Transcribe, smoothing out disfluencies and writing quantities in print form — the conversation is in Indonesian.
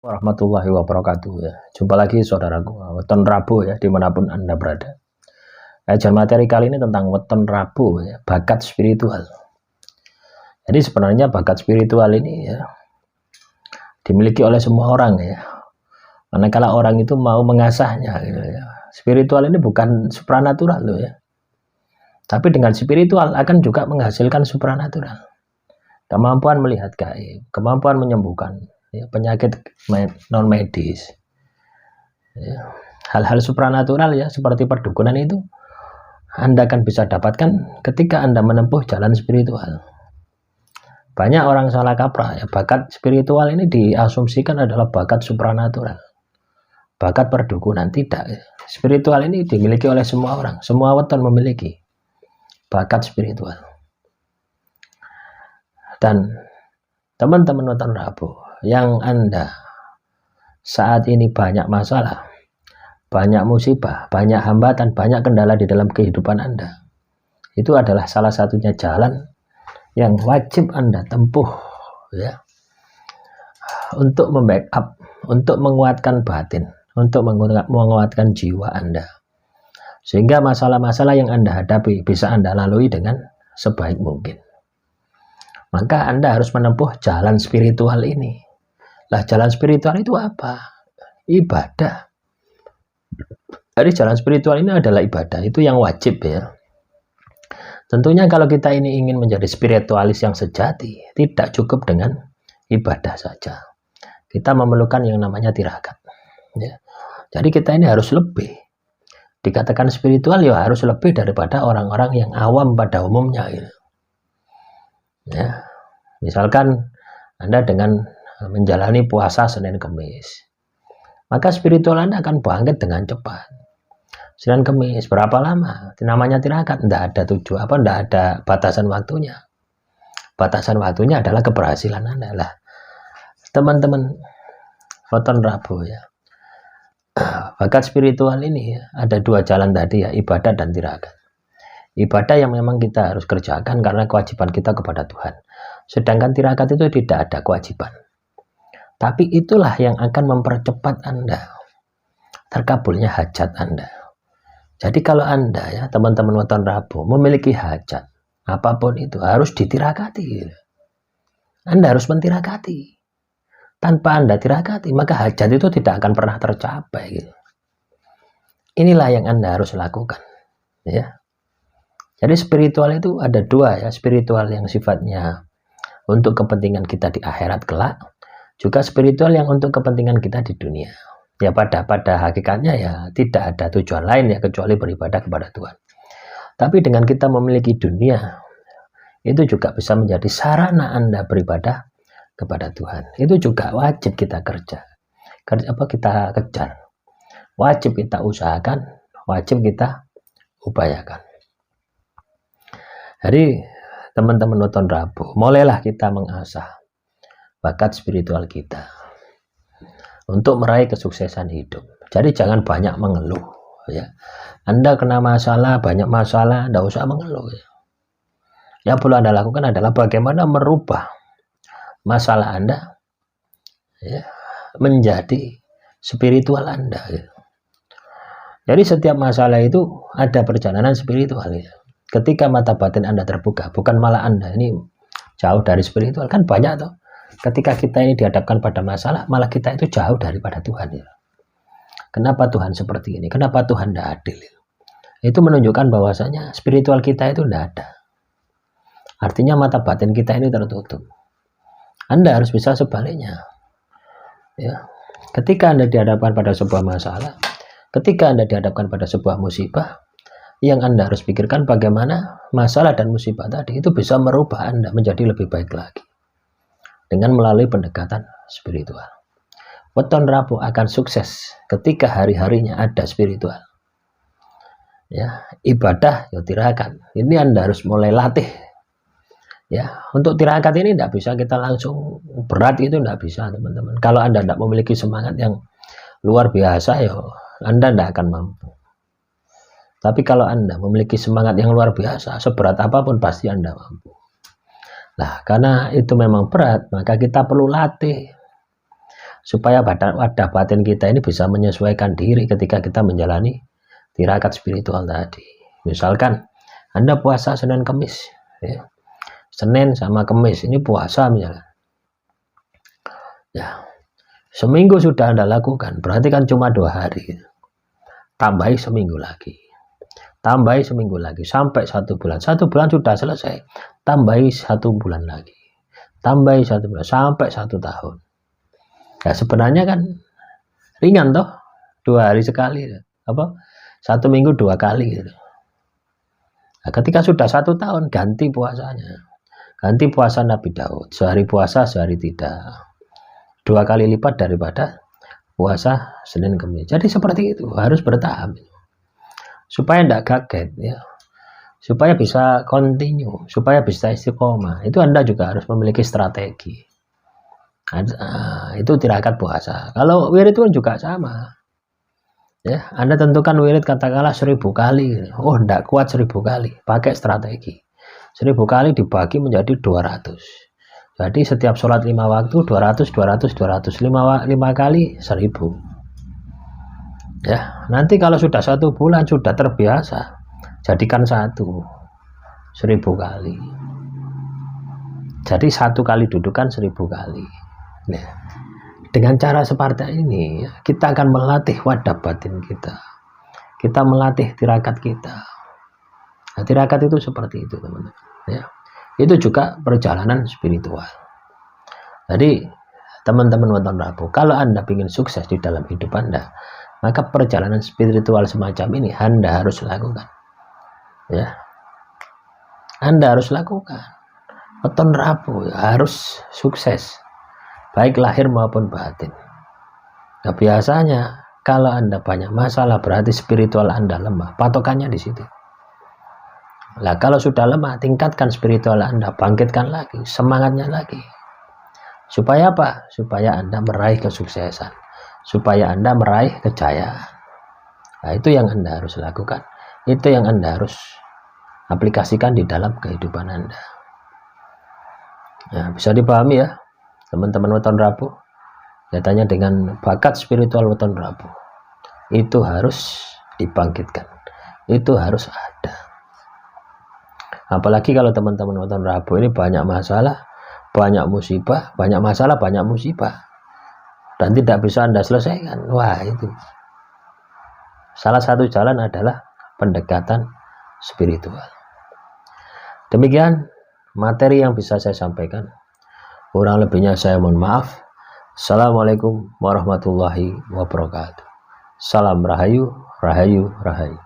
Warahmatullahi wabarakatuh ya. Jumpa lagi saudaraku, weton Rabu ya, dimanapun Anda berada. Kajian materi kali ini tentang weton Rabu ya, bakat spiritual. Jadi sebenarnya bakat spiritual ini ya dimiliki oleh semua orang ya. Manakala orang itu mau mengasahnya gitu ya. Spiritual ini bukan supranatural loh ya. Tapi dengan spiritual akan juga menghasilkan supranatural. Kemampuan melihat gaib, kemampuan menyembuhkan ya, penyakit non medis, ya, hal-hal supranatural ya seperti perdukunan itu Anda akan bisa dapatkan ketika Anda menempuh jalan spiritual. Banyak orang salah kaprah ya, bakat spiritual ini diasumsikan adalah bakat supranatural, bakat perdukunan. Tidak ya. Spiritual ini dimiliki oleh semua orang, semua weton memiliki bakat spiritual. Dan teman-teman weton Rabu yang Anda saat ini banyak masalah, banyak musibah, banyak hambatan, banyak kendala di dalam kehidupan Anda, itu adalah salah satunya jalan yang wajib Anda tempuh ya, untuk membackup, untuk menguatkan batin, untuk menguatkan jiwa Anda, sehingga masalah-masalah yang Anda hadapi bisa Anda lalui dengan sebaik mungkin. Maka Anda harus menempuh jalan spiritual ini. Lah jalan spiritual itu apa? Ibadah. Jadi jalan spiritual ini adalah ibadah, itu yang wajib ya. Tentunya kalau kita ini ingin menjadi spiritualis yang sejati, tidak cukup dengan ibadah saja. Kita memerlukan yang namanya tirakat. Ya. Jadi kita ini harus lebih. Dikatakan spiritual ya harus lebih daripada orang-orang yang awam pada umumnya. Ya. Ya, misalkan Anda dengan menjalani puasa Senin Kemis, maka spiritual Anda akan bangkit dengan cepat. Senin Kemis berapa lama? Namanya tirakat, tidak ada tujuan apa, tidak ada batasan waktunya. Batasan waktunya adalah keberhasilan Anda lah. Teman-teman weton Rabu ya. Bakat spiritual ini ya, ada dua jalan tadi ya, ibadah dan tirakat. Ibadah yang memang kita harus kerjakan karena kewajiban kita kepada Tuhan. Sedangkan tirakat itu tidak ada kewajiban. Tapi itulah yang akan mempercepat Anda terkabulnya hajat Anda. Jadi kalau Anda ya teman-teman weton Rabu memiliki hajat apapun itu harus ditirakati. Anda harus mentirakati. Tanpa Anda tirakati maka hajat itu tidak akan pernah tercapai. Inilah yang Anda harus lakukan. Ya. Jadi spiritual itu ada dua ya, spiritual yang sifatnya untuk kepentingan kita di akhirat kelak, juga spiritual yang untuk kepentingan kita di dunia. Ya pada hakikatnya ya tidak ada tujuan lain ya kecuali beribadah kepada Tuhan. Tapi dengan kita memiliki dunia, itu juga bisa menjadi sarana Anda beribadah kepada Tuhan. Itu juga wajib kita kerja. Kita kejar. Wajib kita usahakan, wajib kita upayakan. Jadi teman-teman weton Rabu, mulailah kita mengasah bakat spiritual kita untuk meraih kesuksesan hidup. Jadi jangan banyak mengeluh ya. Anda kena masalah, banyak masalah, tidak usah mengeluh ya. Yang perlu Anda lakukan adalah bagaimana merubah masalah Anda ya, menjadi spiritual Anda ya. Jadi setiap masalah itu ada perjalanan spiritual ya. Ketika mata batin Anda terbuka, bukan malah Anda ini jauh dari spiritual, kan banyak toh. Ketika kita ini dihadapkan pada masalah, malah kita itu jauh daripada Tuhan ya. Kenapa Tuhan seperti ini? Kenapa Tuhan tidak adil? Itu menunjukkan bahwasanya spiritual kita itu tidak ada. Artinya mata batin kita ini tertutup. Anda harus bisa sebaliknya. Ya. Ketika Anda dihadapkan pada sebuah masalah, ketika Anda dihadapkan pada sebuah musibah, yang Anda harus pikirkan bagaimana masalah dan musibah tadi itu bisa merubah Anda menjadi lebih baik lagi dengan melalui pendekatan spiritual. Weton Rabu akan sukses ketika hari-harinya ada spiritual. Ya, ibadah ya tirakat. Ini Anda harus mulai latih. Ya, untuk tirakat ini tidak bisa kita langsung berat, itu tidak bisa teman-teman. Kalau Anda tidak memiliki semangat yang luar biasa ya Anda tidak akan mampu. Tapi kalau Anda memiliki semangat yang luar biasa, seberat apapun pasti Anda mampu. Nah, karena itu memang berat, maka kita perlu latih. supaya wadah batin kita ini bisa menyesuaikan diri ketika kita menjalani tirakat spiritual tadi. Misalkan Anda puasa Senin Kemis, ya. Senin sama Kemis ini puasa misalnya. Ya, seminggu sudah Anda lakukan, berarti kan cuma 2 hari. Tambahi seminggu lagi. Tambahi seminggu lagi sampai 1 bulan. 1 bulan sudah selesai. Tambahi 1 bulan lagi. Tambahi 1 bulan sampai 1 tahun. Ya sebenarnya kan ringan toh, 2 hari sekali, apa 1 minggu 2 kali gitu. Nah, ketika sudah 1 tahun ganti puasanya, ganti puasa Nabi Daud, sehari puasa sehari tidak, 2 kali lipat daripada puasa Senin Kemis. Jadi seperti itu, harus bertahap supaya tidak kaget ya, supaya bisa continue, supaya bisa istiqomah. Itu Anda juga harus memiliki strategi. Itu tirakat puasa. Kalau wirid pun juga sama. Ya, Anda tentukan wirid katakanlah 1000 kali. Oh, enggak kuat 1000 kali. Pakai strategi. 1000 kali dibagi menjadi 200. Jadi setiap sholat 5 waktu 200 200 200 5 kali 1000. Ya, nanti kalau sudah 1 bulan sudah terbiasa, jadikan 1000 kali. Jadi 1 kali dudukan 1000 kali. Nah, dengan cara seperti ini kita akan melatih wadah batin kita. Kita melatih tirakat kita. Nah, tirakat itu seperti itu teman-teman. Ya, itu juga perjalanan spiritual. Jadi teman-teman Weton Rabu, kalau Anda ingin sukses di dalam hidup Anda, maka perjalanan spiritual semacam ini Anda harus lakukan. Ya, Anda harus lakukan. Weton Rabu harus sukses, baik lahir maupun batin. Nah, biasanya kalau Anda banyak masalah berarti spiritual Anda lemah. Patokannya di situ. Nah, kalau sudah lemah, tingkatkan spiritual Anda, bangkitkan lagi, semangatnya lagi. Supaya apa? Supaya Anda meraih kesuksesan, supaya Anda meraih kejayaan. Nah, itu yang Anda harus lakukan. Itu yang Anda harus aplikasikan di dalam kehidupan Anda. Nah, bisa dipahami ya teman-teman Weton Rabu. Katanya dengan bakat spiritual Weton Rabu itu harus dibangkitkan, itu harus ada. Apalagi kalau teman-teman Weton Rabu ini banyak masalah, banyak musibah, banyak masalah, banyak musibah, dan tidak bisa Anda selesaikan. Wah, itu salah satu jalan adalah pendekatan spiritual. Demikian materi yang bisa saya sampaikan. Kurang lebihnya saya mohon maaf. Assalamualaikum warahmatullahi wabarakatuh. Salam Rahayu, Rahayu, Rahayu.